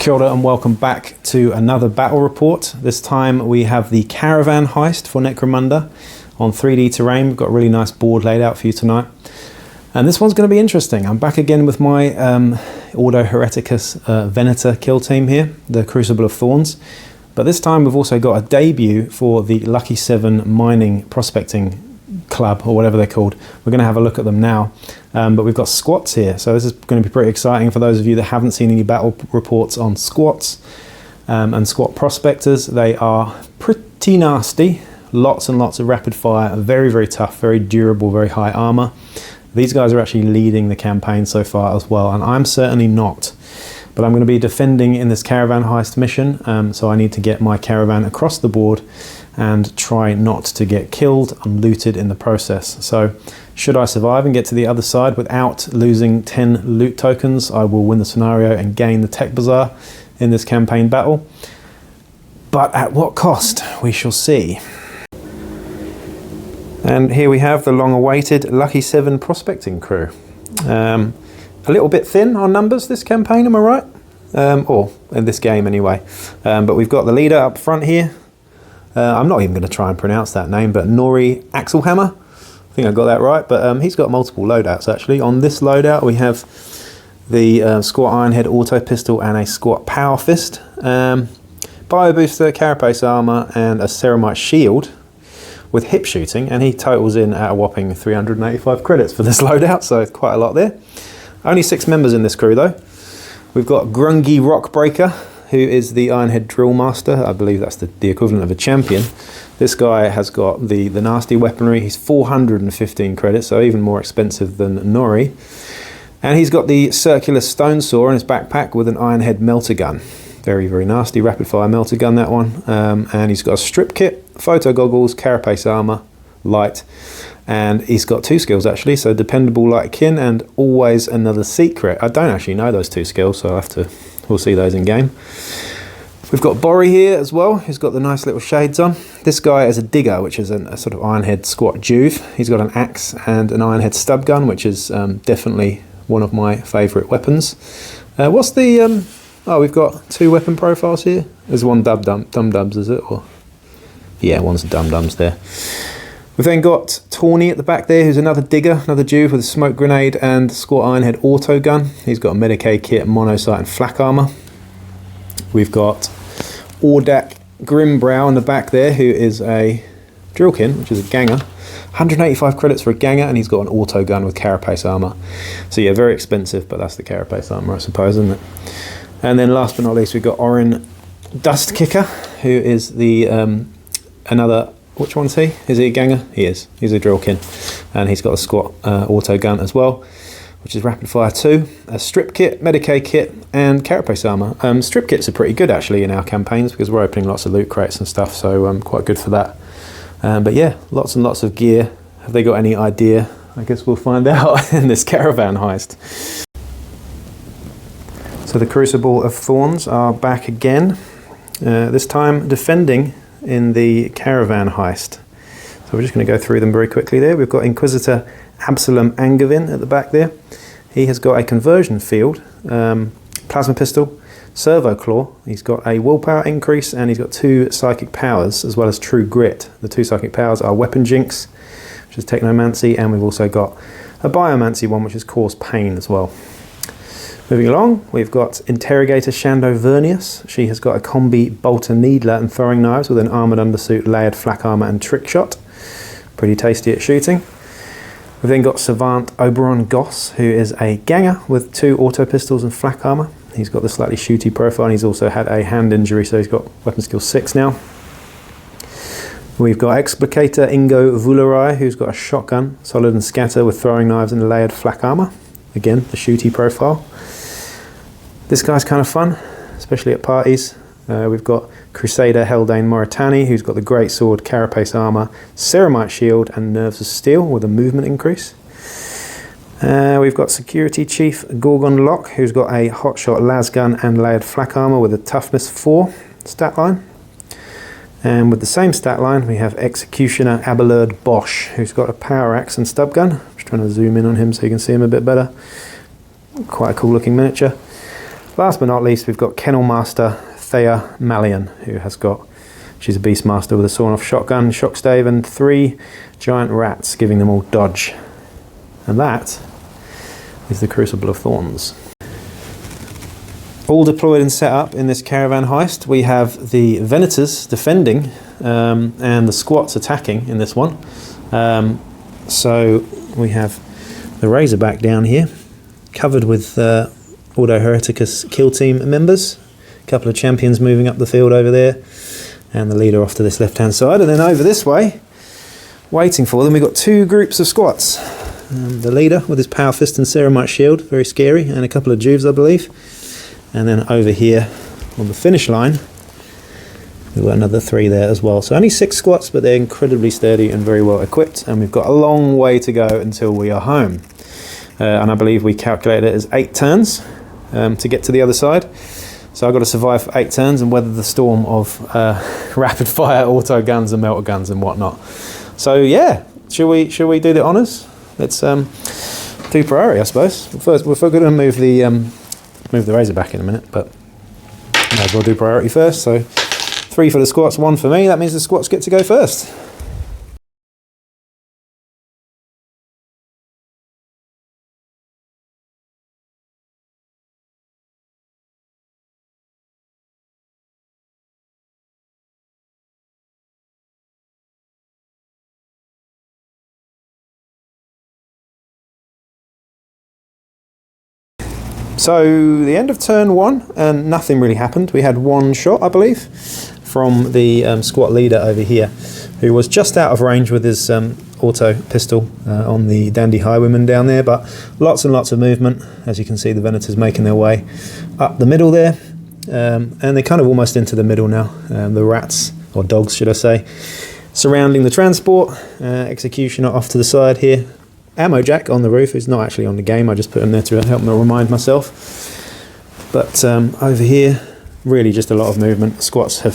Kia ora and welcome back to another battle report. This time we have the Caravan Heist for Necromunda on 3D terrain. We've got a really nice board laid out for you tonight. And this one's going to be interesting. I'm back again with my ordo hereticus Venator kill team here, the Crucible of Thorns. But this time we've also got a debut for the Lucky 7 mining prospecting club, or whatever they're called. We're going to have a look at them now. But we've got squats here, so this is going to be pretty exciting for those of you that haven't seen any battle reports on squats and squat prospectors. They are pretty nasty, lots and lots of rapid fire, very, very tough, very durable, very high armor. These guys are actually leading the campaign so far as well, and I'm certainly not. But I'm going to be defending in this Caravan Heist mission, so I need to get my caravan across the board and try not to get killed and looted in the process. So should I survive and get to the other side without losing 10 loot tokens, I will win the scenario and gain the tech bazaar in this campaign battle. But at what cost? We shall see. And here we have the long-awaited Lucky 7 prospecting crew. A little bit thin on numbers this campaign, am I right? Or in this game anyway. But we've got the leader up front here. I'm not even going to try and pronounce that name, but Nori Axelhammer. I think I got that right, but he's got multiple loadouts actually. On this loadout we have the squat Ironhead auto pistol and a squat power fist, bio booster, carapace armor, and a ceramite shield with hip shooting, and he totals in at a whopping 385 credits for this loadout, so it's quite a lot there. Only 6 members in this crew though. We've got Grungy Rockbreaker, who is the Ironhead Drill Master. I believe that's the equivalent of a champion. This guy has got the nasty weaponry. He's 415 credits, so even more expensive than Nori. And he's got the circular stone saw in his backpack with an Ironhead meltagun. Very, very nasty rapid fire meltagun, that one. And he's got a strip kit, photo goggles, carapace armor, light. And he's got 2 skills actually, so dependable like kin and always another secret. I don't actually know those 2 skills, so we'll see those in game. We've got Borry here as well, who's got the nice little shades on. This guy is a digger, which is a sort of Ironhead squat juve. He's got an axe and an Ironhead stub gun, which is definitely one of my favourite weapons. What's the... oh, we've got 2 weapon profiles here. There's one dum-dums, is it? Or yeah, one's dum-dums there. We've then got Tawny at the back there, who's another digger, another juve with a smoke grenade and squat Ironhead auto gun. He's got a Medicaid kit, monocyte and flak armor. We've got Ordak Grimbrow in the back there, who is a drillkin, which is a ganger. 185 credits for a ganger, and he's got an auto gun with carapace armor. So yeah, very expensive, but that's the carapace armor, I suppose, isn't it? And then last but not least, we've got Orin Dust Kicker, who is the another... Which one's he? Is he a ganger? He is. He's a drillkin. And he's got a squat auto gun as well, which is rapid fire 2, a strip kit, Medicaid kit, and carapace armor. Strip kits are pretty good actually in our campaigns because we're opening lots of loot crates and stuff, so quite good for that. But yeah, lots and lots of gear. Have they got any idea? I guess we'll find out in this Caravan Heist. So the Crucible of Thorns are back again, this time defending in the Caravan Heist. So we're just going to go through them very quickly there. We've got Inquisitor Absalom Angevin at the back there. He has got a conversion field, plasma pistol, servo claw. He's got a willpower increase, and he's got 2 psychic powers as well as true grit. The 2 psychic powers are weapon jinx, which is technomancy, and we've also got a biomancy one, which is cause pain as well. Moving along, we've got Interrogator Shando Vernius. She has got a combi bolter needler and throwing knives with an armoured undersuit, layered flak armour and trick shot. Pretty tasty at shooting. We've then got Savant Oberon Goss, who is a ganger with 2 auto pistols and flak armour. He's got the slightly shooty profile, and he's also had a hand injury, so he's got weapon skill 6 now. We've got Explicator Ingo Vularai, who's got a shotgun, solid and scatter with throwing knives and layered flak armour. Again, the shooty profile. This guy's kind of fun, especially at parties. We've got Crusader Haldane Moritani, who's got the great sword, carapace armor, ceramite shield, and nerves of steel with a movement increase. We've got Security Chief Gorgon Locke, who's got a hotshot lasgun and layered flak armor with a toughness 4 stat line. And with the same stat line, we have Executioner Abelard Bosch, who's got a power axe and stub gun. I'm just trying to zoom in on him so you can see him a bit better. Quite a cool looking miniature. Last but not least, we've got Kennel Master Thea Malian, who has got, she's a beastmaster with a sawn-off shotgun, shock stave, and 3 giant rats, giving them all dodge. And that is the Crucible of Thorns. All deployed and set up in this caravan heist. We have the Venators defending and the squats attacking in this one. So we have the Razorback down here, covered with ordo hereticus kill team members. A couple of champions moving up the field over there, and the leader off to this left-hand side. And then over this way, waiting for them, we've got 2 groups of squats. The leader with his power fist and ceramite shield, very scary, and a couple of Juves, I believe. And then over here on the finish line, we've got another 3 there as well. So only 6 squats, but they're incredibly sturdy and very well equipped. And we've got a long way to go until we are home. And I believe we calculated it as 8 turns to get to the other side. So I've got to survive for 8 turns and weather the storm of rapid fire auto guns and melter guns and whatnot. So yeah, shall we do the honours? Let's do priority, I suppose. First, we're going to move the Razorback in a minute, but may as well do priority first. So 3 for the squats, 1 for me. That means the squats get to go first. So the end of turn 1, and nothing really happened. We had 1 shot, I believe, from the squat leader over here, who was just out of range with his auto pistol on the dandy highwayman down there, but lots and lots of movement. As you can see, the Venators making their way up the middle there, and they're kind of almost into the middle now. The rats, or dogs should I say, surrounding the transport. Executioner off to the side here. Ammo Jack on the roof, who's not actually on the game, I just put him there to help me remind myself. But over here, really just a lot of movement. The squats have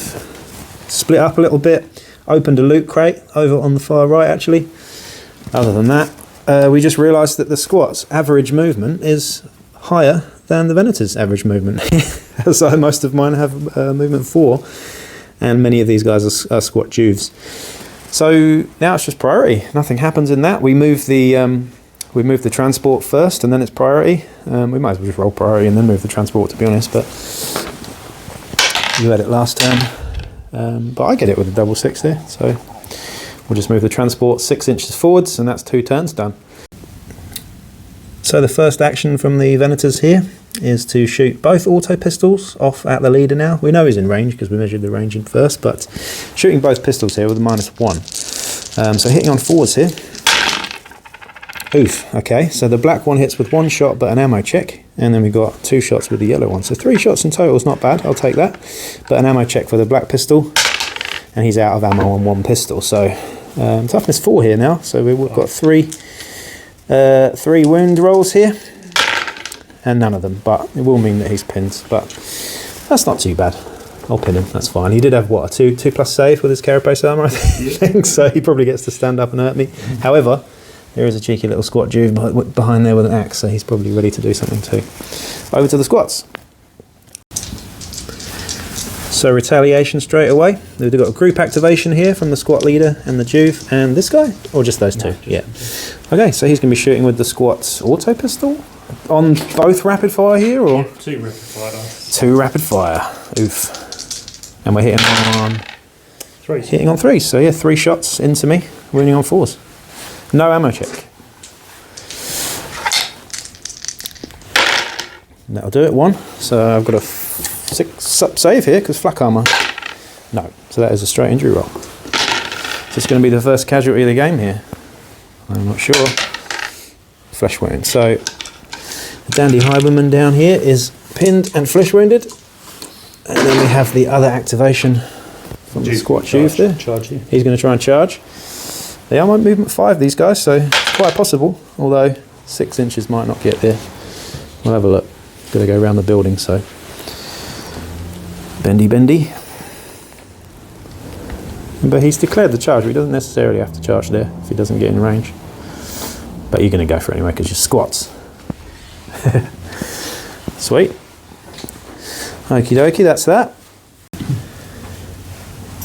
split up a little bit, opened a loot crate over on the far right actually. Other than that, we just realised that the squats' average movement is higher than the Venators' average movement. So most of mine have movement 4, and many of these guys are squat Juves. So now it's just priority. Nothing happens in that. We move the transport first, and then it's priority. We might as well just roll priority and then move the transport, to be honest. But you had it last turn, but I get it with a double 6 there. So we'll just move the transport 6 inches forwards, and that's 2 turns done. So the first action from the Venators here is to shoot both auto pistols off at the leader now. We know he's in range because we measured the range in first, but shooting both pistols here with a -1. So hitting on 4s here. Oof, okay, so the black one hits with 1 shot but an ammo check, and then we've got 2 shots with the yellow one. So 3 shots in total is not bad, I'll take that. But an ammo check for the black pistol, and he's out of ammo on 1 pistol. So toughness 4 here now, so we've got 3 wound rolls here. And none of them, but it will mean that he's pinned, but that's not too bad. I'll pin him, that's fine. He did have, what, a 2+ save with his carapace armour, I think, so he probably gets to stand up and hurt me. However, there is a cheeky little squat Juve behind there with an axe, so he's probably ready to do something too. Over to the squats. So retaliation straight away. We've got a group activation here from the squat leader and the Juve and this guy, or just those 2? Yeah. Okay, so he's going to be shooting with the squat's auto pistol. On both rapid fire here, or? 2 rapid fire. 2 rapid fire. Oof. And we're hitting on 3. Hitting on 3. So yeah, 3 shots into me, winning on 4s. No ammo check. And that'll do it. 1. So I've got a 6 up save here because flak armor. No. So that is a straight injury roll. So it's going to be the first casualty of the game here. I'm not sure. Flesh wound. So the dandy highwayman down here is pinned and flesh wounded, and then we have the other activation from the squat Juve there. He's going to try and charge. They are movement 5, these guys, so it's quite possible, although 6 inches might not get there. We'll have a look. Got to go around the building, so bendy. But he's declared the charge. He doesn't necessarily have to charge there if he doesn't get in range. But you're going to go for it anyway because you're squats. Sweet. Okie dokie, that's that.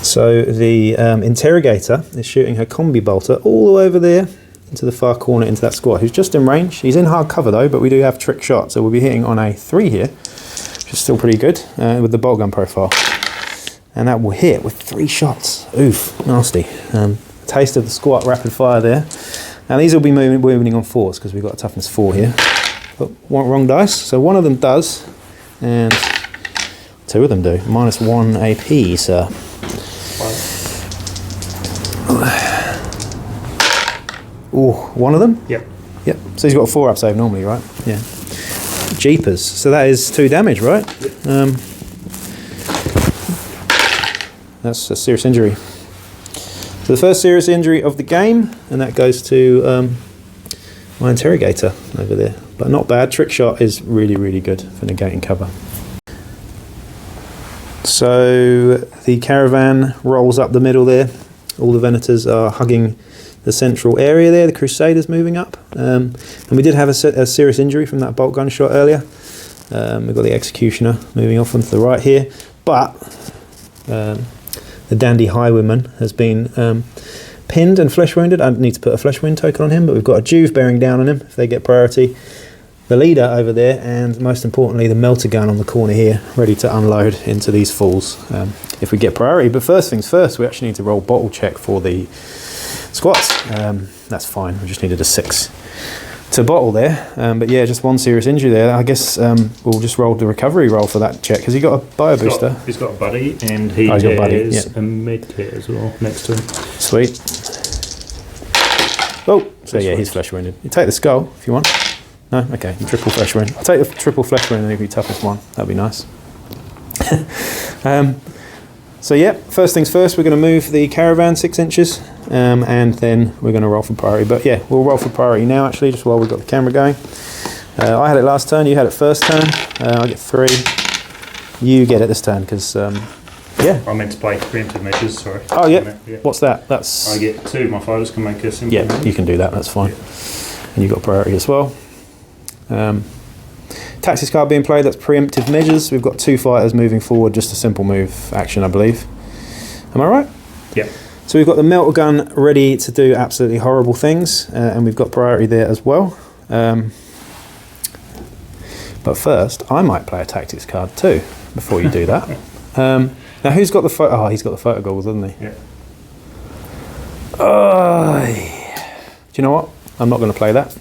So the interrogator is shooting her combi bolter all the way over there into the far corner into that squat, who's just in range. He's in hard cover though, but we do have trick shot, so we'll be hitting on a 3 here, which is still pretty good with the bolt gun profile. And that will hit with 3 shots. Oof, nasty. Taste of the squat rapid fire there. Now these will be moving on 4s because we've got a toughness 4 here. But wrong dice, so one of them does, and 2 of them do. -1 AP, sir. Oh, one of them? Yep. Yep. So he's got a 4-up save normally, right? Yeah. Jeepers. So that is 2 damage, right? Yep. That's a serious injury. So the first serious injury of the game, and that goes to my interrogator over there. But not bad. Trick shot is really, really good for negating cover. So the caravan rolls up the middle there. All the Venators are hugging the central area there. The Crusaders moving up. And we did have a serious injury from that bolt gun shot earlier. We've got the Executioner moving off onto the right here. But the Dandy Highwayman has been pinned and flesh wounded. I need to put a flesh wound token on him, but we've got a Juve bearing down on him if they get priority. The leader over there, and most importantly the meltagun on the corner here, ready to unload into these fools if we get priority. But first things first, we actually need to roll bottle check for the squats. That's fine, we just needed a 6 to bottle there. But yeah, just 1 serious injury there. I guess we'll just roll the recovery roll for that check. Has he got a bio booster? He's got a buddy, and he has a med kit as well next to him. Sweet. Oh, so yeah, he's flesh wounded. You take the skull if you want. No? Okay, triple flesh wound. I'll take the triple flesh wound and it'll be toughest 1. That'd be nice. So yeah, first things first, we're going to move the caravan 6 inches and then we're going to roll for priority. But yeah, we'll roll for priority now actually, just while we've got the camera going. I had it last turn, you had it first turn. I get 3. You get it this turn because, yeah. I meant to play preemptive measures, sorry. Oh yeah. What's that? That's... I get 2, my fighters can make a simple. Yeah, you can do that, that's fine. And you've got priority as well. Tactics card being played, that's preemptive measures. We've got 2 fighters moving forward, just a simple move action, I believe. Am I right? Yeah. So we've got the meltagun ready to do absolutely horrible things, and we've got priority there as well. But first, I might play a tactics card too, before you do that. Now who's got the photo? Oh, he's got the photo goggles, hasn't he? Yeah. Do you know what? I'm not going to play that.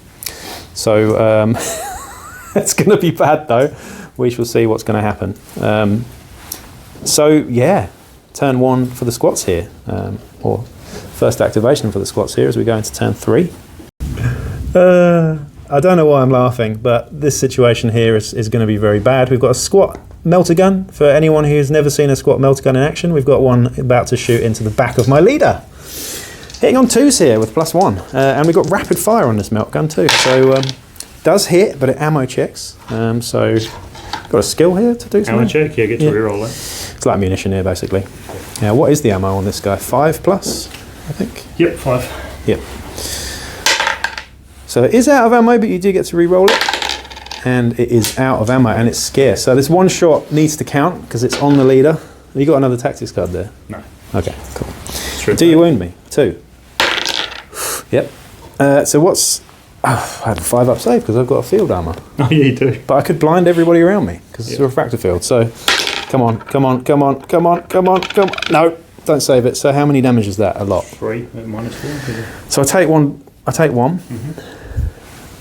So it's going to be bad though. We shall see what's going to happen. So yeah, turn 1 for the squats here, or first activation for the squats here as we go into turn 3. I don't know why I'm laughing, but this situation here is going to be very bad. We've got a squat meltagun. For anyone who's never seen a squat meltagun in action, we've got one about to shoot into the back of my leader. Hitting on 2s here with +1, and we've got rapid fire on this meltagun too. So does hit, but it ammo checks. So got a skill here to do something. Ammo check, yeah, get to reroll it. It's like munition here basically. Now what is the ammo on this guy? 5+, I think. Yep, 5. Yep. So it is out of ammo, but you do get to re-roll it. And it is out of ammo, and it's scarce. So this 1 shot needs to count, because it's on the leader. Have you got another tactics card there? No. Okay, cool. Do you wound me? 2. Yep. So what's... Oh, I have a 5-up save, because I've got a field armour. Oh, yeah, you do. But I could blind everybody around me, because it's a refractor field. So, come on, come on, come on, come on, come on, come on. No, don't save it. So how many damage is that? A lot. 3 at -4. So I take 1.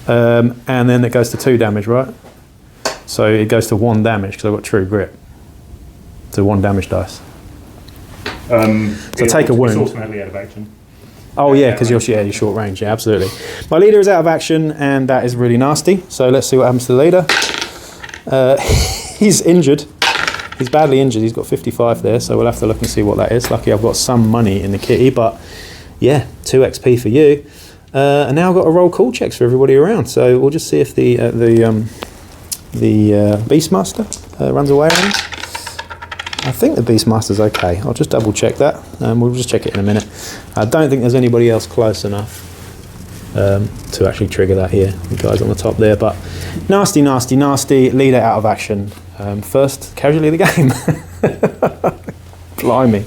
And then it goes to 2 damage, right? So it goes to 1 damage because I've got true grip. So 1 damage dice. So take a wound. It's automatically out of action. Oh yeah, because you're short range. Yeah, absolutely. My leader is out of action, and that is really nasty. So let's see what happens to the leader. He's injured. He's badly injured. He's got 55 there, so we'll have to look and see what that is. Lucky I've got some money in the kitty, but yeah, 2 XP for you. And now I've got to roll cool checks for everybody around. So we'll just see if the beastmaster runs away on him. I think the beastmaster's okay. I'll just double check that. We'll just check it in a minute. I don't think there's anybody else close enough to actually trigger that here. The guys on the top there, but nasty, nasty, nasty. Leader out of action. First casualty of the game. Blimey.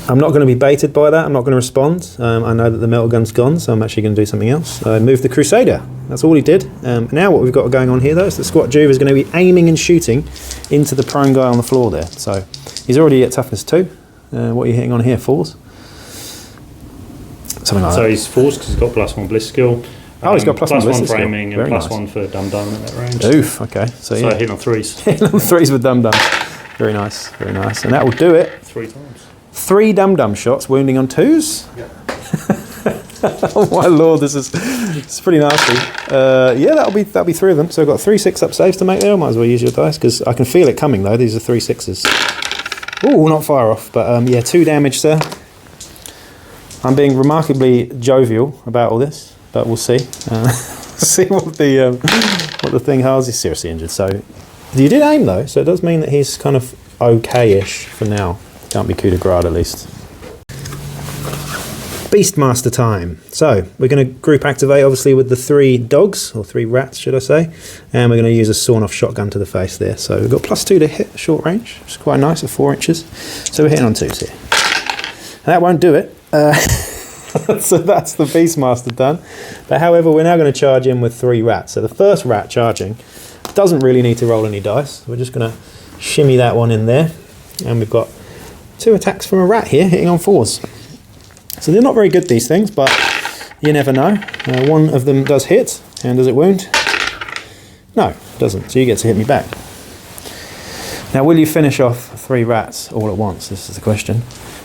I'm not going to be baited by that. I'm not going to respond. I know that the meltagun's gone, so I'm actually going to do something else. Move the Crusader. That's all he did. Now what we've got going on here, though, is the Squat Juve is going to be aiming and shooting into the prone guy on the floor there. So he's already at toughness 2. What are you hitting on here? 4s? Something like that. So he's 4s because he's got +1 bliss skill. Oh, he's got +1 +1 bliss framing skill. and Very +1 nice. for dum-dum at that range. Oof, okay. So yeah. hitting on 3s. Hitting on 3s with dum-dum. Very nice, very nice. And that will do it. 3 times. 3 dum-dum shots, wounding on 2s. Yeah. Oh my lord, this is pretty nasty. Yeah, that'll be 3 of them. So I've got 3 6-up saves to make there. I might as well use your dice because I can feel it coming though. These are 3 6s. Ooh, not far off, but yeah, 2 damage, sir. I'm being remarkably jovial about all this, but we'll see. See what the thing holds. He's seriously injured. So you did aim though, so it does mean that he's kind of okay-ish for now. Can't be coup de grace at least. Beastmaster time. So we're going to group activate obviously with the 3 dogs, or 3 rats should I say, and we're going to use a sawn off shotgun to the face there. So we've got +2 to hit short range, which is quite nice at 4 inches. So we're hitting on 2s here. And that won't do it. So that's the Beastmaster done. But however, we're now going to charge in with 3 rats. So the first rat charging doesn't really need to roll any dice. We're just going to shimmy that one in there. And we've got 2 attacks from a rat here, hitting on 4s. So they're not very good, these things, but you never know. One of them does hit, and does it wound? No, it doesn't. So you get to hit me back. Now, will you finish off 3 rats all at once? This is the question.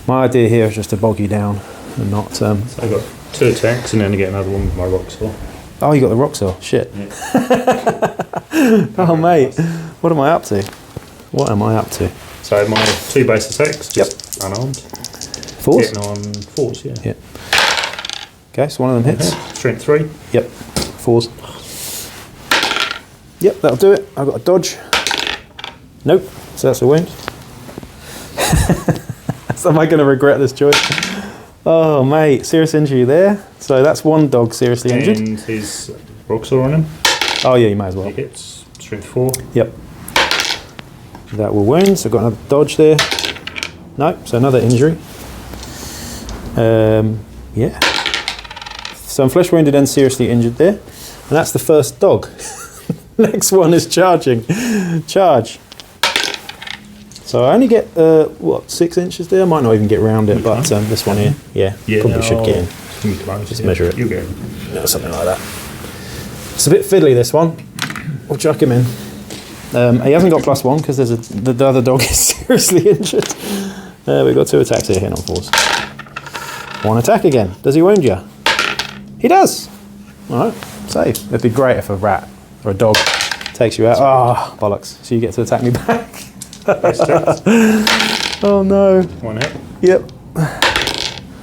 My idea here is just to bog you down and not... So I've got 2 attacks and then I get another one with my rock saw. Oh, you got the rock saw. Shit. Yeah. Oh, mate. What am I up to? What am I up to? So my 2 base attacks, just unarmed. 4s? Hitting on 4s, yeah. Yep. Okay, so one of them hits. Strength 3. Yep. 4s. Yep, that'll do it. I've got a dodge. Nope. So that's a wound. So am I going to regret this choice? Oh, mate. Serious injury there. So that's 1 dog seriously injured. And his rock saw on him. Oh, yeah, you may as well. He hits. Strength 4. Yep. That will wound. So I've got another dodge there. Nope. So another injury. Yeah. So I'm flesh wounded and seriously injured there. And that's the first dog. Next one is charging. Charge. So I only get, 6 inches there? I might not even get round it, but this one here, yeah probably should get in. Just measure it. You get No, something like that. It's a bit fiddly, this one. We'll chuck him in. He hasn't got +1 because the other dog is seriously injured. We've got 2 attacks here, hitting on 4s. 1 attack again. Does he wound you? He does. All right, save. It'd be great if a rat or a dog takes you out. Ah, bollocks. So you get to attack me back. Oh no. 1 hit. Yep.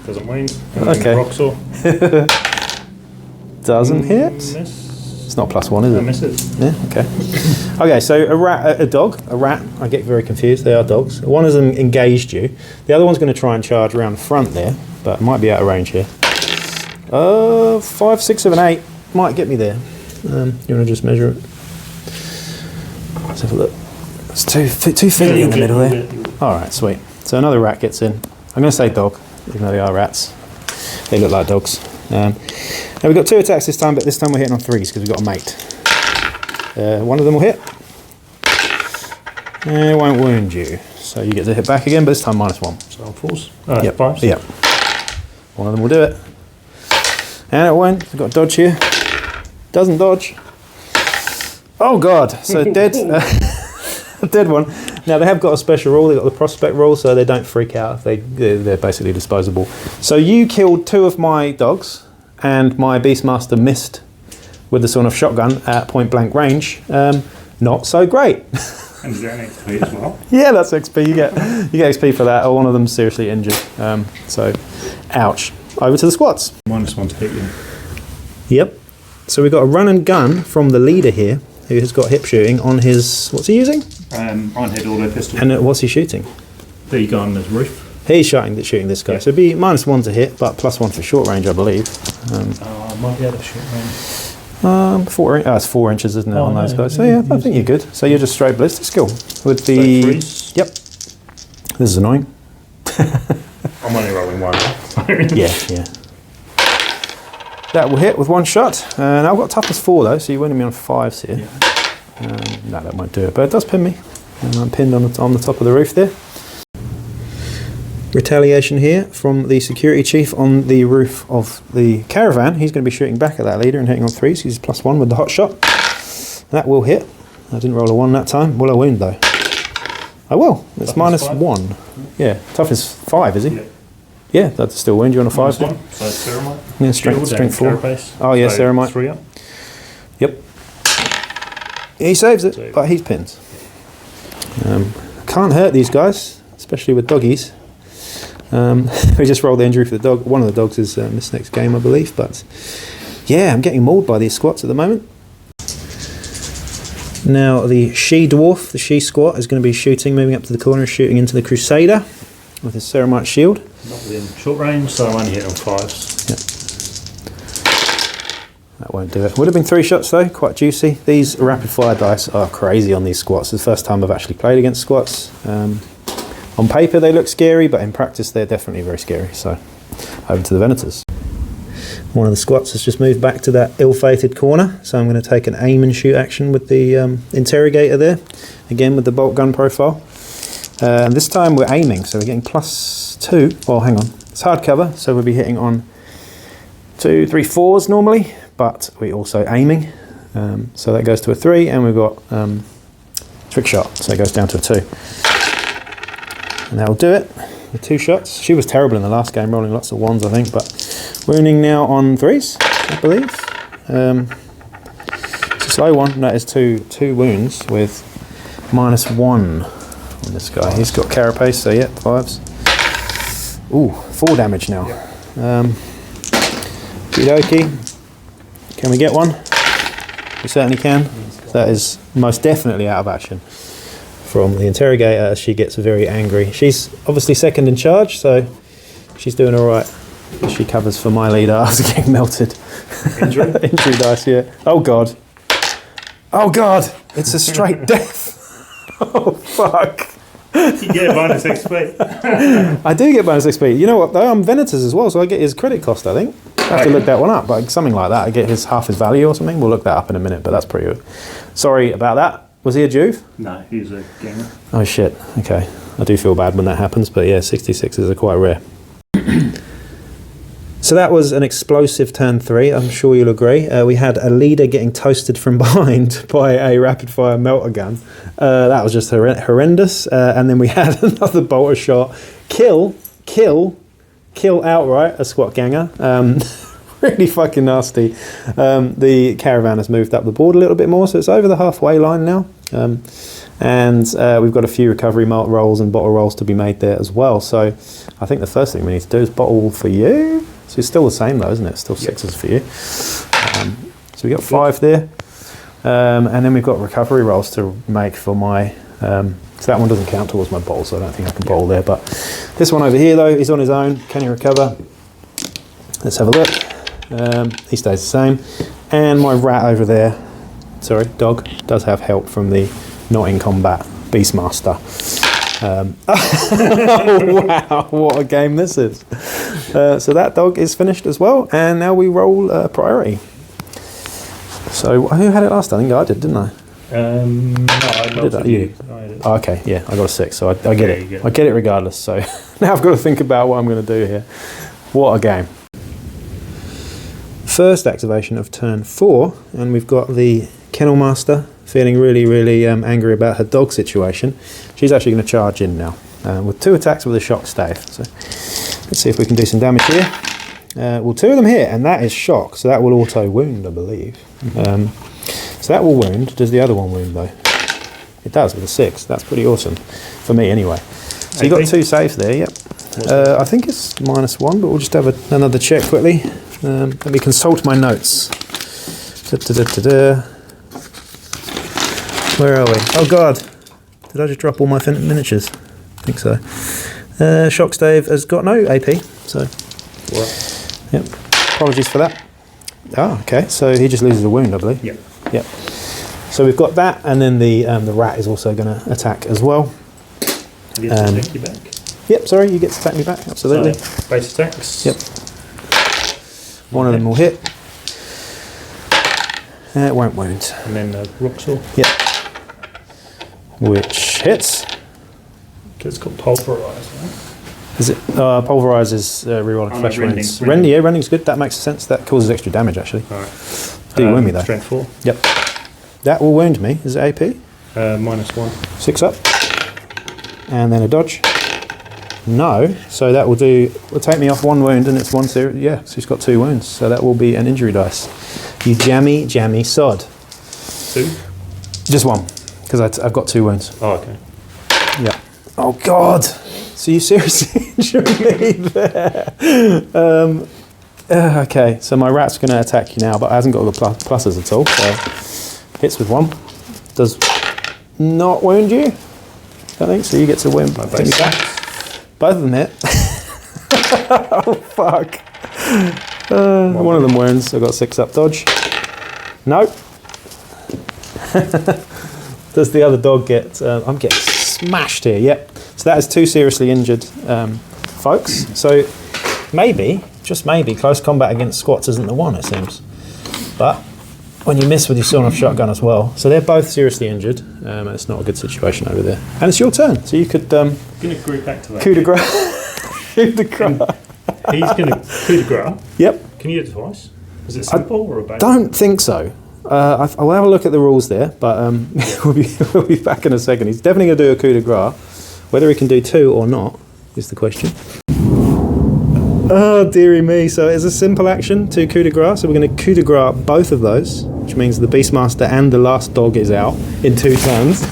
Doesn't wound. Okay. Rock saw. Doesn't hit. Miss. It's not +1, is No, it? misses. Yeah, okay. Okay, so a rat, a dog, a rat, I get very confused, they are dogs. One of them engaged you. The other one's going to try and charge around the front there, but it might be out of range here. 5, 6, 7, 8, might get me there. You want to just measure it? Let's have a look. It's too fiddly in the middle there. Alright, sweet. So another rat gets in. I'm going to say dog, even though they are rats. They look like dogs. Now we've got 2 attacks this time, but this time we're hitting on 3s because we've got a mate. One of them will hit. And it won't wound you. So you get to hit back again, but this time -1. So on 4s. Yep. 5s. Yep. One of them will do it. And it won't. We've got a dodge here. Doesn't dodge. Oh god. So dead. A dead one. Now they have got a special rule. They've got the prospect rule, so they don't freak out. They're basically disposable. So you killed 2 of my dogs, and my Beastmaster missed with the sawn off shotgun at point blank range. Not so great. And is that an XP as well? Yeah, that's XP. You get XP for that. Or one of them seriously injured. So, ouch. Over to the squats. -1 to hit you. Yep. So we've got a run and gun from the leader here, who has got hip shooting on his. What's he using? Ironhead auto pistol. And what's he shooting? The gun on his roof. He's shooting this guy. Yeah. So it'd be -1 to hit, but +1 for short range, I believe. I might be able to shoot range. It's 4 inches, isn't it, on those guys? So yeah, I think you're good. So you're just straight ballistic skill with the. Yep. This is annoying. I'm only rolling one. yeah. That will hit with 1 shot. And I've got toughness 4 though, so you're winning me on 5s here. Yeah. No, that won't do it, but it does pin me. And I'm pinned on the top of the roof there. Retaliation here from the security chief on the roof of the Caravan. He's going to be shooting back at that leader and hitting on 3s. He's +1 with the hot shot. That will hit. I didn't roll a 1 that time. Will I wound though? I will. It's -1. Yeah. Toughness 5, is he? Yeah. Yeah, that's still wound you on a 5. -1. So ceramite. Yeah, strength 4. Carapace. Oh yeah, so ceramite. 3 up. Yep. He saves it, but he's pinned. Can't hurt these guys, especially with doggies. We just rolled the injury for the dog. One of the dogs is this next game, I believe. But yeah, I'm getting mauled by these squats at the moment. Now the she-dwarf, the she-squat, is going to be shooting, moving up to the corner, shooting into the Crusader with his ceramite shield. Not within short range, so I'm only hitting on 5s. Yep. That won't do it. Would have been 3 shots though, quite juicy. These rapid fire dice are crazy on these squats. It's the first time I've actually played against squats. On paper they look scary, but in practice they're definitely very scary. So over to the Venators. One of the squats has just moved back to that ill-fated corner, so I'm going to take an aim and shoot action with the interrogator there, again with the bolt gun profile. And this time we're aiming, so we're getting +2. Well, hang on, it's hard cover, so we'll be hitting on 2, 3, 4s normally, but we're also aiming. So that goes to a 3, and we've got trick shot, so it goes down to a 2. And that'll do it with 2 shots. She was terrible in the last game, rolling lots of 1s, I think, but wounding now on 3s, I believe. It's a slow one. That is two wounds with -1 on this guy. He's got carapace, so yeah, 5s. Ooh, 4 damage now. Okie. Can we get one? We certainly can. That is most definitely out of action from the interrogator as she gets very angry. She's obviously second in charge, so she's doing all right. She covers for my leader. I was getting melted. Injury? Injury dice, yeah. Oh God. Oh God. It's a straight death. Oh fuck. You get a minus XP. I do get bonus XP. You know what though? I'm Venators as well, so I get his credit cost, I think. I have to look that one up, but something like that. I get half his value or something. We'll look that up in a minute, but that's pretty good. Sorry about that. Was he a Juve? No, he's a gamer. Oh shit, okay. I do feel bad when that happens, but yeah, 66s are quite rare. So that was an explosive turn 3, I'm sure you'll agree. We had a leader getting toasted from behind by a rapid fire meltagun. That was just horrendous. And then we had another bolter shot. Kill outright a squat ganger. Really fucking nasty. The Caravan has moved up the board a little bit more, so it's over the halfway line now. And we've got a few recovery rolls and bottle rolls to be made there as well. So I think the first thing we need to do is bottle for you. So it's still the same though, isn't it? Still 6s for you. So we got 5 there. And then we've got recovery rolls to make for my... so that one doesn't count towards my bottle, so I don't think I can bottle there. But this one over here though, is on his own. Can he recover? Let's have a look. He stays the same. And my rat over there, sorry, dog, does have help from the not in combat beastmaster. Oh wow, what a game this is. So that dog is finished as well, and now we roll priority. So who had it last? I think I did, didn't I? No, I did that. You? Oh, okay, yeah, I got a 6, so I get it. I get it regardless. So now I've got to think about what I'm going to do here. What a game. First activation of turn 4, and we've got the Kennel Master feeling really, really angry about her dog situation. She's actually going to charge in now with 2 attacks with a shock stave. So let's see if we can do some damage here. Well, 2 of them hit, and that is shock, so that will auto wound, I believe. So that will wound. Does the other one wound though? It does with a 6. That's pretty awesome for me anyway. So you got 2 saves there. Yep. I think it's -1, but we'll just have another check quickly. Let me consult my notes. Where are we? Oh God! Did I just drop all my miniatures? I think so. Shockstave has got no AP, so... What? Yep. Apologies for that. Oh, okay. So he just loses a wound, I believe. Yep. Yep. So we've got that, and then the rat is also going to attack as well. You get to attack you back. Yep. Sorry, you get to attack me back. Absolutely. So, base attacks. Yep. One of them will hit. It won't wound. And then the rock saw. Yep. Which hits. It's called pulverize, right? Is it pulverize is rerolling flesh wounds? Rending, yeah, rending's good. That makes sense. That causes extra damage actually. All right. Do wound me though. Strength 4. Yep. That will wound me. Is it AP? -1. 6 up. And then a dodge. No. So that will take me off 1 wound, and it's 1 series. Yeah. So he's got 2 wounds. So that will be an injury dice. You jammy sod. 2. Just 1, because I've got 2 wounds. Oh, okay. Yeah. Oh God. So you seriously injured me there. Okay, so my rat's going to attack you now, but it hasn't got the pluses at all. So hits with 1. Does not wound you. I think so. You get to wound. My base back. Both of them hit. Oh fuck. One of them wounds. I've got 6 up dodge. Nope. Does the other dog get? I'm getting smashed here. Yep. So that is 2 seriously injured folks. So maybe, just maybe, close combat against squats isn't the one, it seems. But when you miss with your sawn-off shotgun as well, so they're both seriously injured, and it's not a good situation over there. And it's your turn, so you could Going to group activate. coup de grace. Coup de grace. He's going to coup de grace. Yep. Can you do it twice? Is it simple or a base? Don't think so. I'll have a look at the rules there, but we'll be back in a second. He's definitely going to do a coup de grace. Whether he can do 2 or not is the question. Oh, dearie me. So it's a simple action to coup de grace. So we're going to coup de grace both of those, which means the beastmaster and the last dog is out in 2 turns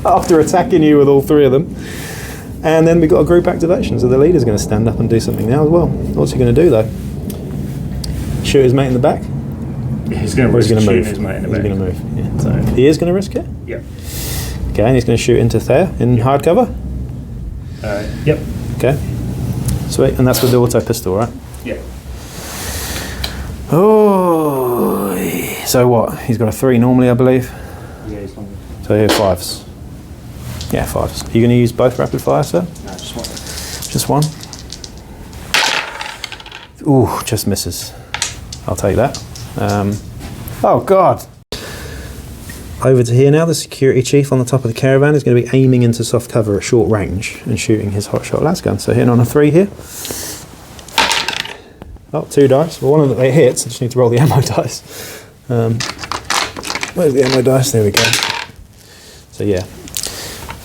after attacking you with all 3 of them. And then we've got a group activation, so the leader's going to stand up and do something now as well. What's he going to do though? Shoot his mate in the back? He's going to risk shooting his mate in the back. He's going to move. Yeah. So he is going to risk it? Yep. Okay, and he's going to shoot into Thea in hardcover? Yep. Okay. Sweet, and that's with the auto pistol, right? Yep. Oh, so what? He's got a 3 normally, I believe. Yeah, he's on. So here 5s. Yeah, 5s. Are you going to use both rapid fire, sir? No, just 1. Just 1? Ooh, just misses. I'll take that. Oh God. Over to here now, the security chief on the top of the caravan is going to be aiming into soft cover at short range and shooting his hotshot lasgun. So hitting on a 3 here. Oh, 2 dice. Well, one of them it hits. I just need to roll the ammo dice. Where's the ammo dice? There we go. So yeah.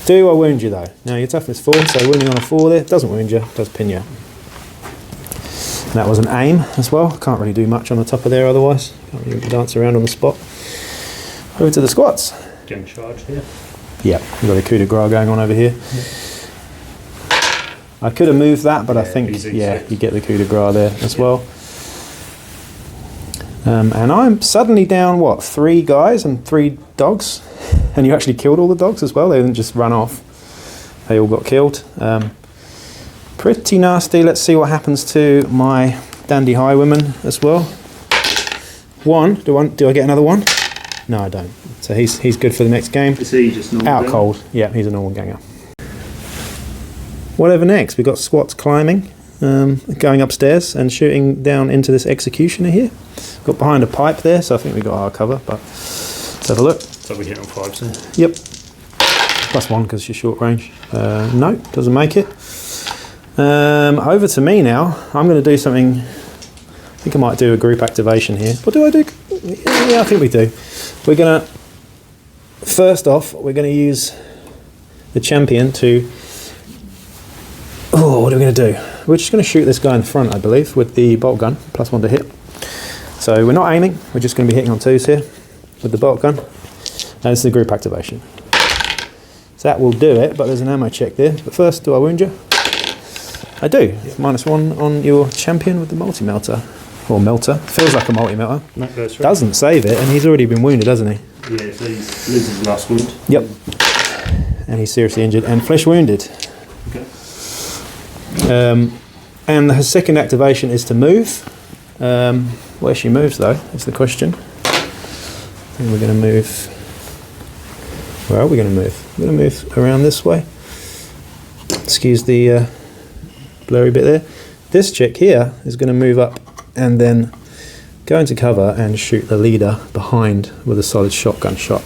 Do I wound you though? Now your toughness 4, so wounding on a 4 there. Doesn't wound you, does pin you. And that was an aim as well. Can't really do much on the top of there otherwise. Can't really dance around on the spot. Over to the squats. Getting charged here. Yeah, we've got a coup de grace going on over here. Yeah. I could have moved that, but I think, you get the coup de grace there as well. And I'm suddenly down, 3 guys and 3 dogs? And you actually killed all the dogs as well. They didn't just run off. They all got killed. Pretty nasty. Let's see what happens to my dandy highwayman as well. 1. Do I get another 1? No, I don't. So he's good for the next game. Is he just normal? Out cold. Yeah, he's a normal ganger. Whatever next? We've got squats climbing, going upstairs and shooting down into this executioner here. Got behind a pipe there, so I think we got our cover. But let's have a look. So we hit on 5s then? Yep. +1 because you're short range. No, doesn't make it. Over to me now. I'm going to do something. I think I might do a group activation here. What do I do? Yeah, I think we do. We're going to, first off, we're going to use the champion to, what are we going to do? We're just going to shoot this guy in the front, I believe, with the bolt gun, +1 to hit. So we're not aiming, we're just going to be hitting on 2s here with the bolt gun. And this is the group activation. So that will do it, but there's an ammo check there. But first, do I wound you? I do. Yep. -1 on your champion with the multi-melter. Or melter. Feels like a multi-melter. No, that's right. Doesn't save it, and he's already been wounded, hasn't he? Yeah, so he's losing his last wound. Yep. And he's seriously injured and flesh wounded. Okay. And the second activation is to move. where she moves though, is the question. And we're going to move... Where are we going to move? We're going to move around this way. Excuse the blurry bit there. This chick here is going to move up and then go into cover and shoot the leader behind with a solid shotgun shot.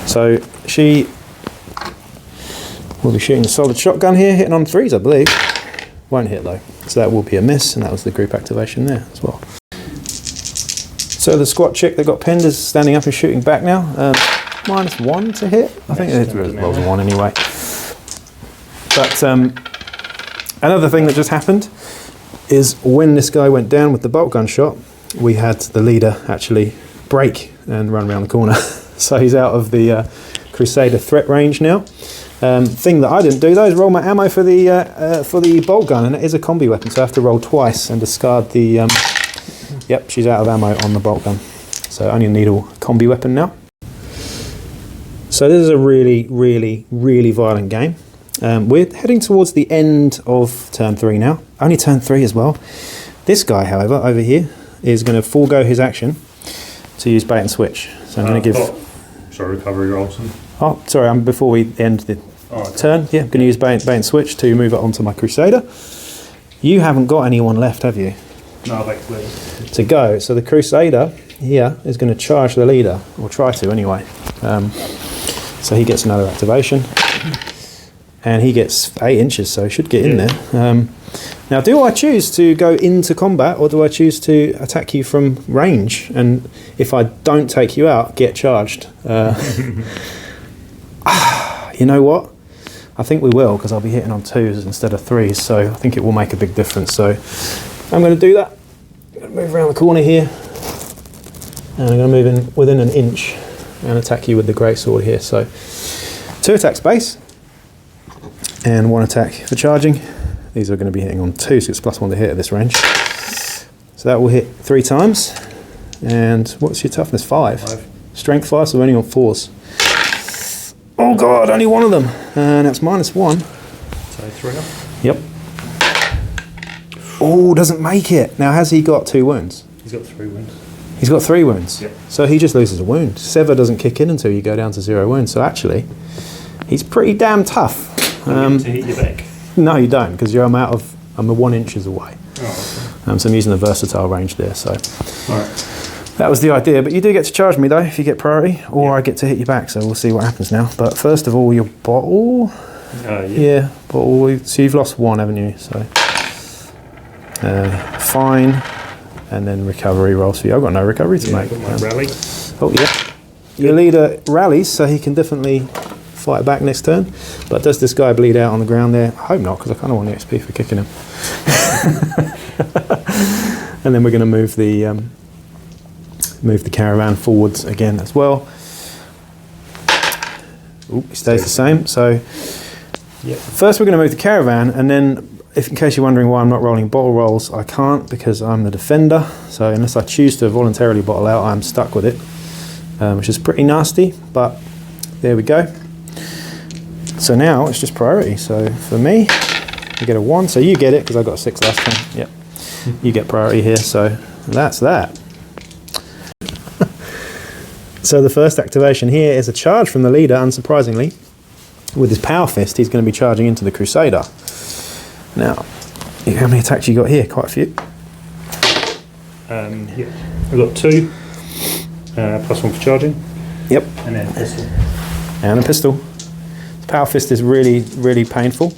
So she will be shooting a solid shotgun here, hitting on 3s, I believe. Won't hit though, so that will be a miss, and that was the group activation there as well. So the squat chick that got pinned is standing up and shooting back now. -1 to hit. I think it was 1 anyway. But another thing that just happened is when this guy went down with the bolt gun shot, we had the leader actually break and run around the corner. So he's out of the Crusader threat range now. Thing that I didn't do though is roll my ammo for the bolt gun, and it is a combi weapon, so I have to roll twice and discard the... Yep, she's out of ammo on the bolt gun. So only a needle combi weapon now. So this is a really, really, really violent game. We're heading towards the end of turn 3 now. Only turn 3 as well. This guy, however, over here, is going to forego his action to use bait and switch. So I'm going to give... Sorry, recovery rolls. Oh, sorry, before we end the turn, yeah, I'm going to use bait and switch to move it onto my Crusader. You haven't got anyone left, have you? No, thankfully. To go. So the Crusader here is going to charge the leader, or try to anyway. So he gets another activation. And he gets 8 inches, so he should get in there. Now, do I choose to go into combat, or do I choose to attack you from range? And if I don't take you out, get charged. You know what? I think we will, because I'll be hitting on 2s instead of 3s, so I think it will make a big difference. So I'm going to do that. I'm going to move around the corner here, and I'm going to move in within an inch and attack you with the greatsword here. So 2 attacks base. And 1 attack for charging. These are going to be hitting on 2, so it's +1 to hit at this range. So that will hit 3 times. And what's your toughness? 5. Strength 5, so we're only on 4s. Oh god, only 1 of them. And that's -1. So 3 up. Yep. Oh, doesn't make it. Now, has he got 2 wounds? He's got 3 wounds. He's got 3 wounds? Yep. So he just loses a wound. Sever doesn't kick in until you go down to 0 wounds. So actually, he's pretty damn tough. To hit your back. No, you don't, because I'm 1 inches away. Oh, okay. So I'm using the versatile range there. So Right. that was the idea. But you do get to charge me though if you get priority, or I get to hit you back. So we'll see what happens now. But first of all, your bottle. Yeah, bottle. So you've lost 1, haven't you? So fine, and then recovery rolls for you. I've got no recovery to make. Rally. Oh yeah. Your leader rallies, so he can definitely fight back next turn. But does this guy bleed out on the ground there? I hope not, because I kind of want the XP for kicking him. And then we're going to move the caravan forwards again as well. Oop, it stays the same. So first we're going to move the caravan, and then if in case you're wondering why I'm not rolling bottle rolls, I can't, because I'm the defender. So unless I choose to voluntarily bottle out, I'm stuck with it, which is pretty nasty, but there we go. So now it's just priority. So for me, you get a 1, so you get it because I got a 6 last time. Yep, you get priority here. So that's that. So the first activation here is a charge from the leader. Unsurprisingly, with his power fist, he's going to be charging into the Crusader. Now, how many attacks you got here? Quite a few. Yeah, I've got 2 +1 for charging. Yep, And then a pistol. and a pistol. Power fist is really, really painful.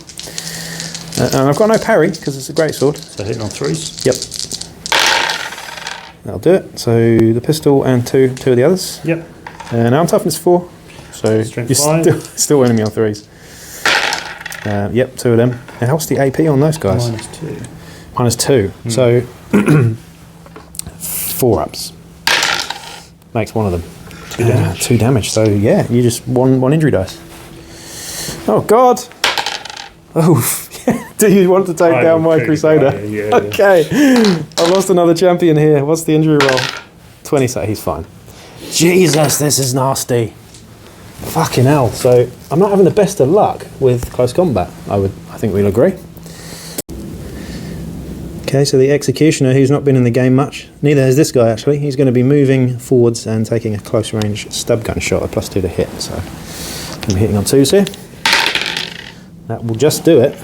And I've got no parry because it's a greatsword. So hitting on 3s. Yep. That'll do it. So the pistol and two of the others. Yep. And arm toughness 4. So Strength you're 5. still winning me on 3s. Yep, 2 of them. And what's the AP on those guys? -2. -2. So 4 ups. Makes 1 of them. 2 damage. 2 damage. So yeah, you just one injury dice. Oh God! Oh, do you want to take down my Crusader? Yeah. Okay, I've lost another champion here. What's the injury roll? 20, so he's fine. Jesus, this is nasty. Fucking hell. So I'm not having the best of luck with close combat. I think we'll agree. Okay, so the executioner, who's not been in the game much, neither has this guy actually. He's going to be moving forwards and taking a close range stub gun shot, a +2 to hit. So I'm hitting on 2s here. That will just do it.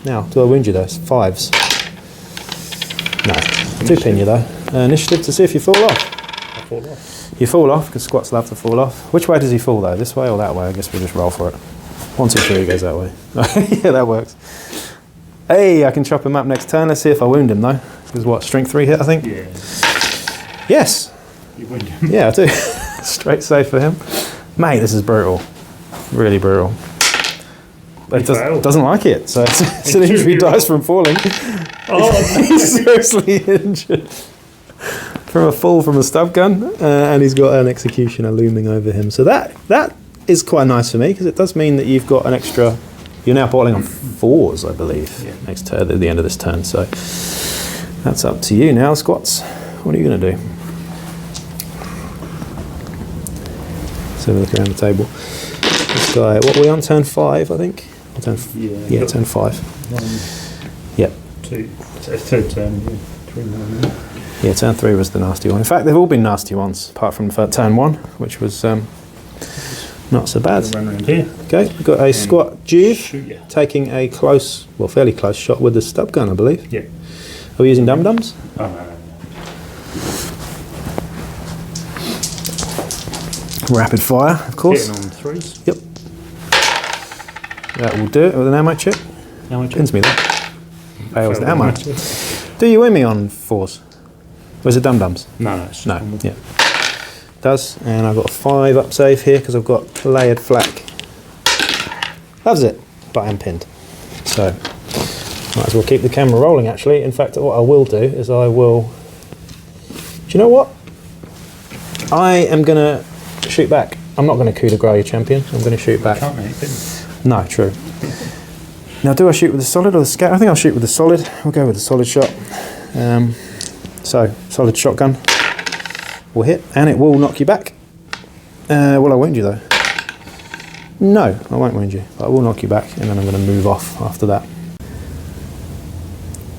Now, do I wound you though? It's 5s. No, 2-pin you though. Initiative to see if you fall off. I fall off. You fall off, because squats love to fall off. Which way does he fall though? This way or that way? I guess we'll just roll for it. 1, 2, 3, he goes that way. Yeah, that works. Hey, I can chop him up next turn. Let's see if I wound him though. Because what, strength 3 hit I think? Yeah. Yes! You wound him. Yeah, I do. Straight save for him. Mate, this is brutal. Really brutal. But it doesn't like it, so it's an injury dice from falling. Oh, he's seriously injured from a fall from a stub gun, and he's got an executioner looming over him. So that is quite nice for me, because it does mean that you've got an extra. You're now bottling on 4s, I believe, next turn at the end of this turn. So that's up to you now, squats. What are you going to do? Let's have a look around the table. This guy, what were we on? Turn 5, I think. Turn 5. Yep. 2. So third turn. Yeah, turn 3 was the nasty one. In fact, they've all been nasty ones, apart from turn 1, which was not so bad. Run around here. Okay, we've got a squat Juve taking a close, well, fairly close shot with the stub gun, I believe. Yeah. Are we using dum-dums? Oh, no. Rapid fire, of course. Hitting on 3s. Yep. That will do it with an ammo check. Ammo check. Pins me there. Fails the ammo. Do you win me on 4s? Or is it dum-dums? No. No, yeah. Does, and I've got a 5 up save here because I've got layered flak. Loves it, but I'm pinned. So, might as well keep the camera rolling actually. In fact, what I will do is I will... Do you know what? I am going to shoot back. I'm not going to coup de grace your champion. I'm going to shoot back. Can't make it. No, true. Now, do I shoot with the solid or the scout? I think I'll shoot with the solid. We'll go with the solid shot. So, solid shotgun will hit, and it will knock you back. Will I wound you though? No, I won't wound you, but I will knock you back, and then I'm going to move off after that.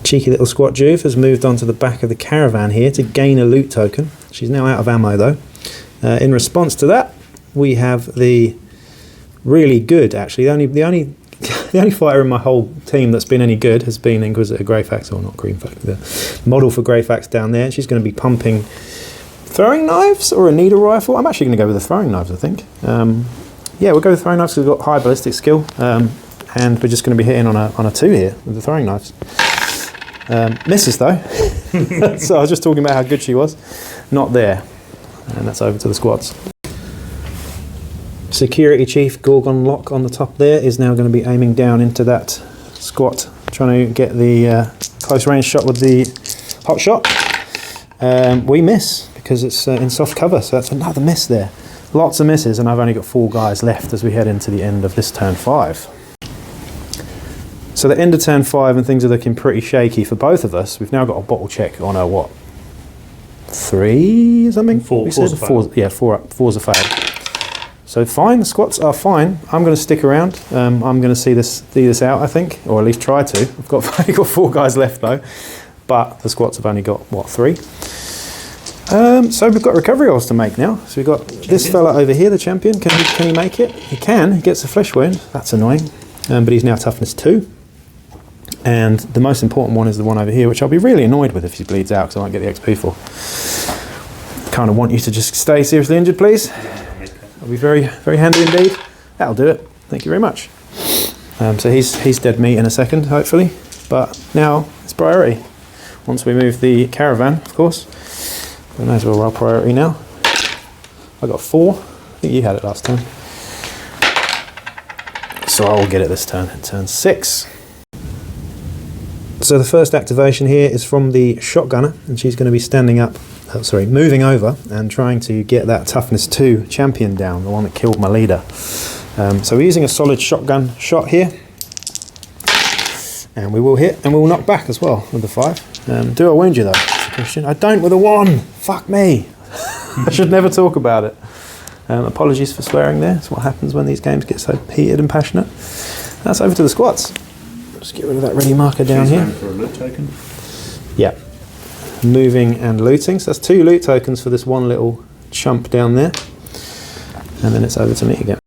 Cheeky little squat Juve has moved onto the back of the caravan here to gain a loot token. She's now out of ammo though. In response to that, we have the really good, actually, the only fighter in my whole team that's been any good has been Inquisitor Greyfax, or not Greenfax, the model for Greyfax down there. She's going to be pumping throwing knives or a needle rifle. I'm actually going to go with the throwing knives, I think. Yeah, we'll go with throwing knives because we've got high ballistic skill, and we're just going to be hitting on a 2 here with the throwing knives. Misses though. So I was just talking about how good she was. Not there. And that's over to the squads. Security Chief Gorgon Lock on the top there is now going to be aiming down into that squat, trying to get the close range shot with the hot shot. We miss because it's in soft cover, so that's another miss there. Lots of misses, and I've only got 4 guys left as we head into the end of this turn 5. So the end of turn 5 and things are looking pretty shaky for both of us. We've now got a bottle check on a what? 3 or something? 4. We said 4. Yeah, 4's a fail. So fine, the squats are fine. I'm going to stick around. I'm going to see this out, I think, or at least try to. I've only got 4 guys left though, but the squats have only got what, 3. So we've got recovery rolls to make now. So we've got this fella over here, the champion. Can he make it? He can. He gets a flesh wound. That's annoying, but he's now toughness 2. And the most important one is the one over here, which I'll be really annoyed with if he bleeds out because I won't get the XP for. Kind of want you to just stay seriously injured, please. That'll be very, very handy indeed. That'll do it. Thank you very much. So he's dead meat in a second, hopefully. But now it's priority. Once we move the caravan, of course. We may as well roll priority now. I got 4. I think you had it last time. So I will get it this turn. It turns 6. So the first activation here is from the shotgunner, and she's going to be standing up, moving over and trying to get that toughness 2 champion down, the one that killed my leader. So we're using a solid shotgun shot here, and we will hit and we will knock back as well with the 5. Do I wound you though? That's the question. I don't with a 1. Fuck me. I should never talk about it. Apologies for swearing there. That's what happens when these games get so heated and passionate. That's over to the squats. Just get rid of that ready marker down here. For a loot token. Yeah. Moving and looting. So that's 2 loot tokens for this one little chump down there. And then it's over to me again.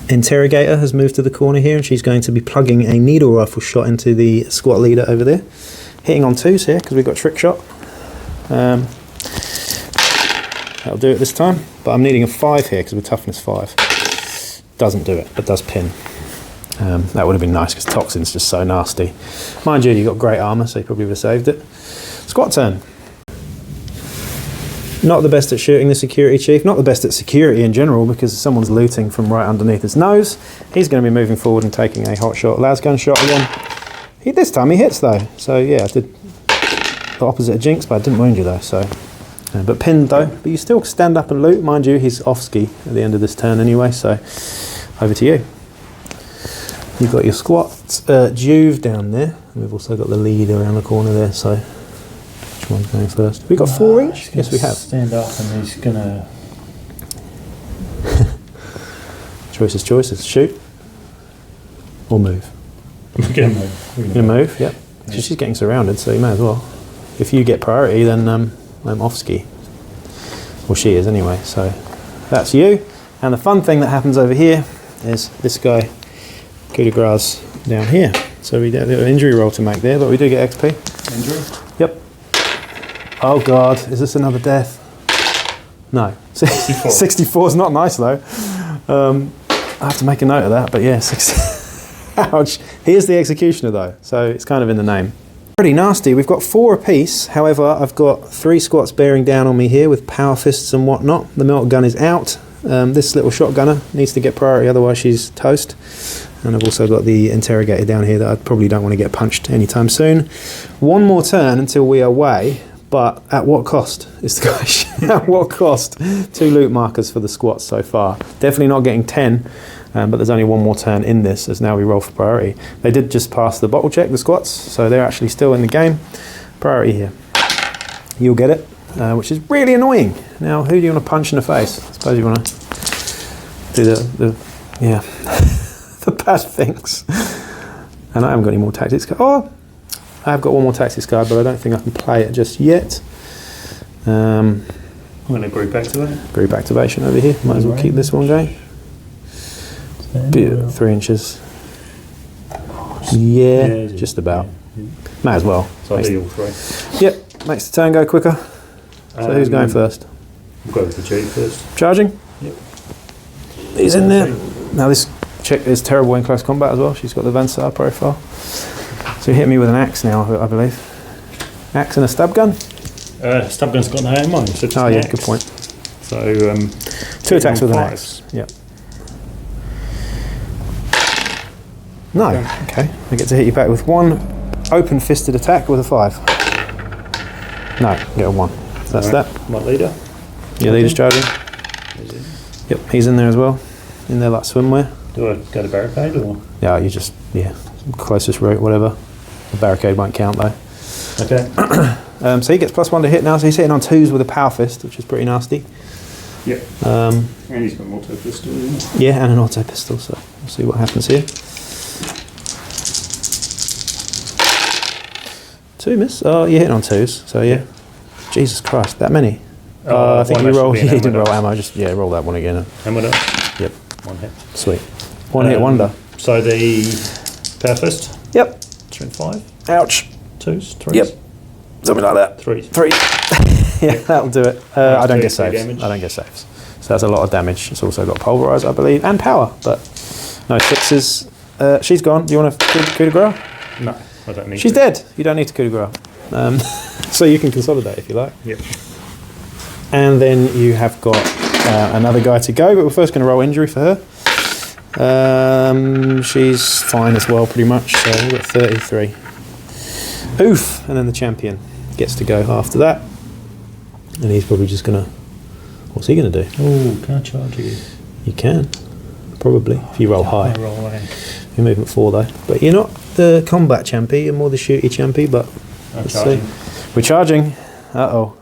Interrogator has moved to the corner here, and she's going to be plugging a needle rifle shot into the squad leader over there. Hitting on 2s here because we've got trick shot. That'll do it this time, but I'm needing a 5 here because we're toughness 5. Doesn't do it, but does pin. That would have been nice because Toxin's just so nasty. Mind you, you've got great armour, so you probably would have saved it. Squat turn. Not the best at shooting the security chief, not the best at security in general because someone's looting from right underneath his nose. He's going to be moving forward and taking a hot shot, lasgun shot again. This time he hits though, so yeah, I did the opposite of Jinx, but I didn't wound you though, so. But pinned though, but you still stand up and loot. Mind you, he's off ski at the end of this turn anyway, so over to you. You've got your squat Juve down there, and we've also got the lead around the corner there, so which one's going first? Have we got 4 each? Yes, we have. Stand up and he's gonna... Choices. Shoot. Or move. We're gonna move. You're gonna move, yep. So she's getting surrounded, so you may as well. If you get priority, then I'm off ski. Well, she is anyway, so that's you. And the fun thing that happens over here is this guy, coup de grace, down here. So we get a little injury roll to make there, but we do get XP. Injury? Yep. Oh God, is this another death? No. 64. 64 is not nice though. I have to make a note of that, but yeah, 60. Ouch. He is the executioner though, so it's kind of in the name. Pretty nasty. We've got 4 apiece. However, I've got 3 squats bearing down on me here with power fists and whatnot. The meltagun is out. This little shotgunner needs to get priority, otherwise she's toast. And I've also got the interrogator down here that I probably don't want to get punched anytime soon. 1 more turn until we are away, but at what cost is the question? At what cost? 2 loot markers for the squats so far. Definitely not getting 10. But there's only 1 more turn in this as now we roll for priority. They did just pass the bottle check, the squats, so they're actually still in the game. Priority here. You'll get it, which is really annoying. Now, who do you want to punch in the face? I suppose you want to do the bad things. And I haven't got any more tactics. Oh, I have got 1 more tactics card, but I don't think I can play it just yet. I'm going to group activate. Group activation over here. Might as well keep this one going. 3 inches. Yeah, just about. Yeah. Might as well. So I'll do all 3. Yep, makes the turn go quicker. So who's going first? We'll go with the G first. Charging? Yep. He's in there. Now this chick is terrible in close combat as well. She's got the Venators profile. So you hit me with an axe now, I believe. Axe and a stab gun? Stab gun's got no ammo, so just oh yeah, axe. good point. So 2 attacks with an axe. Yep. No, okay. I get to hit you back with 1 open-fisted attack with a 5. No, get a 1. So that's that. My leader. Your leader's charging. Yep, he's in there as well. In there like swimwear. Do I go to barricade or? Yeah, you just, closest route, whatever. The barricade won't count though. Okay. So he gets +1 to hit now, so he's hitting on 2s with a power fist, which is pretty nasty. Yep. And he's got an auto pistol. Yeah, and an auto pistol, so we'll see what happens here. 2 miss. Oh, you're hitting on 2s, so yeah. Jesus Christ, that many. I think you rolled. You didn't roll ammo. Just roll that one again. Ammo dot? Yep. 1 hit. Sweet. 1 hit wonder. So the power fist. Yep. Strength 5. Ouch. 2s. 3s. Yep. Something like that. 3s. 3. Yeah, that'll do it. I don't get saves. Damage. I don't get saves. So that's a lot of damage. It's also got pulverize, I believe, and power, but no 6s. She's gone. Do you want to coup de grace? No, I don't need. She's dead. You don't need to coup de grace. So you can consolidate if you like. Yep. And then you have got another guy to go, but we're first going to roll injury for her. She's fine as well, pretty much. So we've got 33. Oof! And then the champion gets to go after that. And he's probably just going to... What's he going to do? Oh, can I charge you? You can. Probably. If you roll high. I roll away. You're movement 4 though. But you're not the combat champy, you're more the shooty champy, but... Let's see. We're charging. Uh-oh.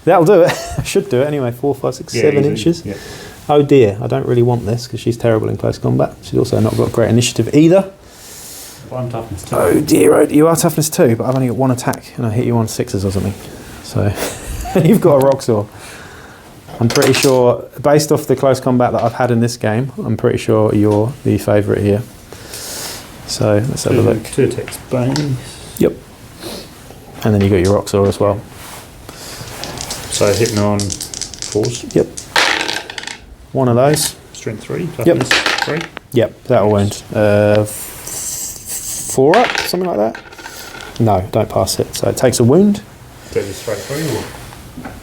That'll do it. Should do it anyway. 4, 5, 6, 7 inches. Yeah. Oh dear, I don't really want this because she's terrible in close combat. She's also not got great initiative either. But I'm toughness 2. Oh dear, you are toughness 2, but I've only got 1 attack and I hit you on 6s or something. So you've got a rock saw. I'm pretty sure, based off the close combat that I've had in this game, I'm pretty sure you're the favourite here. So let's have a look. 2 attacks base. Yep. And then you got your rock saw as well. So hitting on 4s. Yep. 1 of those. Strength 3. Toughness 3. Yep, that'll wound. 4 up, something like that. No, don't pass it. So it takes a wound. So just straight through, or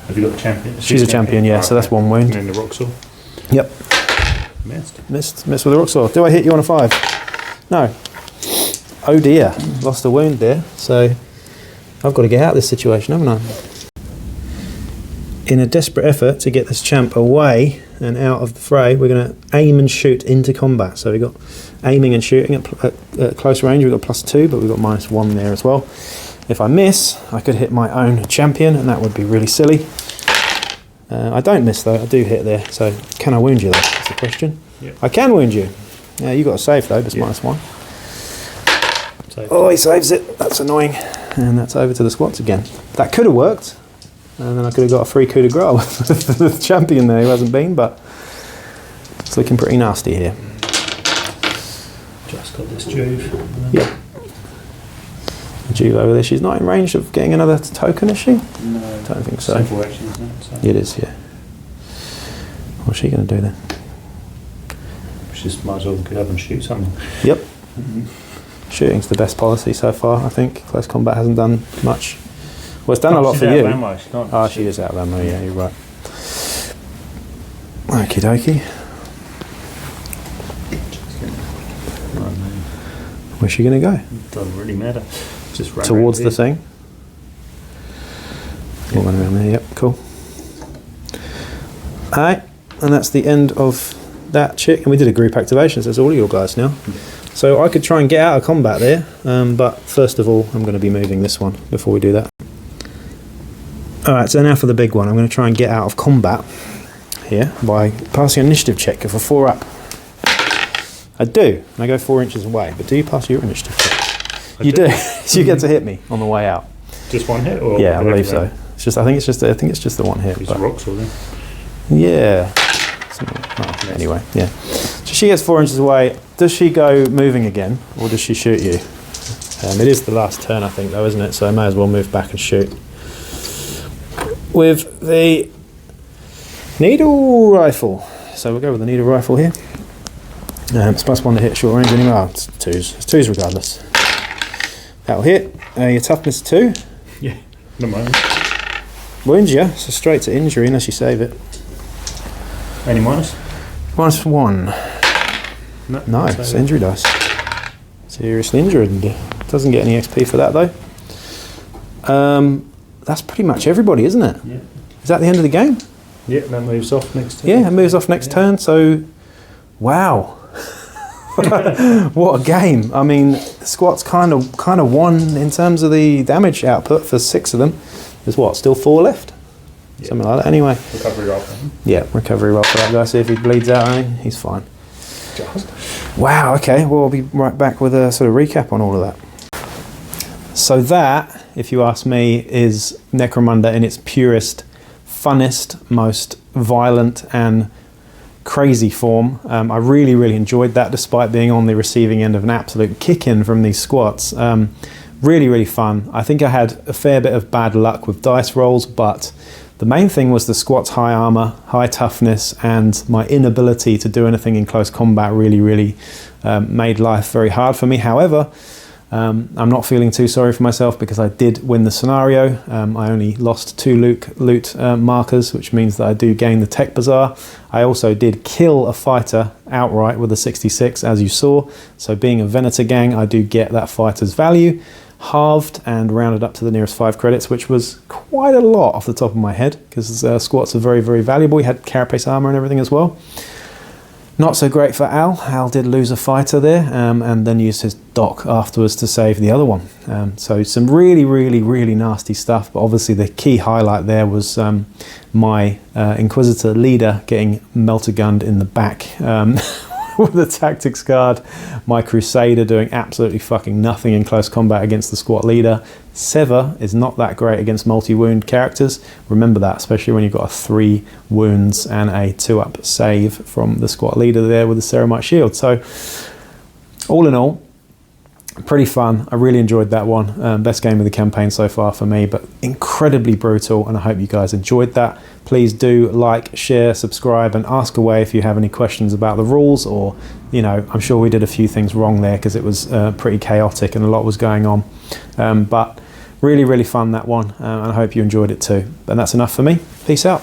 have you got the champion? She's a champion, yeah. So that's 1 wound. And then the rock saw. Yep. Missed with the rock saw. Do I hit you on a 5? No. Oh dear, lost a wound there. So I've got to get out of this situation, haven't I? In a desperate effort to get this champ away and out of the fray, we're going to aim and shoot into combat. So we've got aiming and shooting at close range. We've got +2, but we've got -1 there as well. If I miss, I could hit my own champion, and that would be really silly. I don't miss though, I do hit there. So can I wound you though? That's the question. Yep. I can wound you. Yeah, you got a save though, but it's -1. Saved. Oh, he saves it. That's annoying. And that's over to the squats again. That could have worked. And then I could have got a free coup de grace with the champion there who hasn't been, but it's looking pretty nasty here. Just got this Juve. Yep. Juve over there. She's not in range of getting another token, is she? No. Don't think so. Simple action, isn't it? So It is, yeah. What's she going to do then? she just might as well get up and shoot something. Yep. Shooting's the best policy so far, I think. Close combat hasn't done much. Well, it's done a lot for you. Oh, she is out of ammo, yeah, you're right. Okie dokie. Where's she going to go? Doesn't really matter. Just right Towards the thing? Yep. One around there, yep, cool. Alright, and that's the end of that chick. And we did a group activation, so it's all of your guys now. So I could try and get out of combat there, but first of all, I'm going to be moving this one before we do that. Alright, so now for the big one. I'm going to try and get out of combat here by passing an initiative check for 4 up. I do, and I go 4 inches away, but do you pass your initiative check? You do, so you get to hit me on the way out. Just 1 hit? Or yeah, I believe so. It's just, I think it's just the 1 hit. It's rocks or then? Yeah. Well, anyway, yeah. So she gets 4 inches away. Does she go moving again, or does she shoot you? It is the last turn, I think, though, isn't it? So I may as well move back and shoot. With the needle rifle. So we'll go with the needle rifle here. It's +1 to hit short range anyway. Oh, it's 2s. It's 2s regardless. That'll hit. Your toughness 2. Yeah, no mind. Wounds you, so straight to injury unless you save it. Any minus? -1. No, it's injury dice. Seriously injured. Doesn't get any XP for that though. That's pretty much everybody, isn't it? Yeah. Is that the end of the game? Yeah, that moves off next turn. Yeah, it moves off next turn, so wow. What a game. I mean, the squat's kind of won in terms of the damage output for 6 of them. There's what, still 4 left? Yeah. Something like that. Anyway. Recovery roll for him. Yeah, recovery roll for that guy. See if he bleeds out, he's fine. Wow, okay. Well, I'll be right back with a sort of recap on all of that. So that, if you ask me, is Necromunda in its purest, funnest, most violent and crazy form. I really, really enjoyed that despite being on the receiving end of an absolute kick-in from these squats. Really, really fun. I think I had a fair bit of bad luck with dice rolls, but the main thing was the squat's high armor, high toughness, and my inability to do anything in close combat really, really made life very hard for me. However, I'm not feeling too sorry for myself because I did win the scenario. I only lost 2 loot markers, which means that I do gain the tech bazaar. I also did kill a fighter outright with a 66, as you saw. So being a Venator gang, I do get that fighter's value halved and rounded up to the nearest 5 credits, which was quite a lot off the top of my head because squats are very, very valuable. He had carapace armor and everything as well. Not so great for Al. Al did lose a fighter there and then used his dock afterwards to save the other one. So some really, really, really nasty stuff. But obviously the key highlight there was my Inquisitor leader getting meltagunned in the back with the tactics card. My Crusader doing absolutely fucking nothing in close combat against the squad leader. Sever is not that great against multi-wound characters. Remember that, especially when you've got a 3 wounds and a 2-up save from the squad leader there with the Ceramite shield. So all in all, pretty fun. I really enjoyed that one. Best game of the campaign so far for me, but incredibly brutal, and I hope you guys enjoyed that. Please do like, share, subscribe, and ask away if you have any questions about the rules, or, you know, I'm sure we did a few things wrong there because it was pretty chaotic and a lot was going on. But really, really fun, that one, and I hope you enjoyed it too. And that's enough for me. Peace out.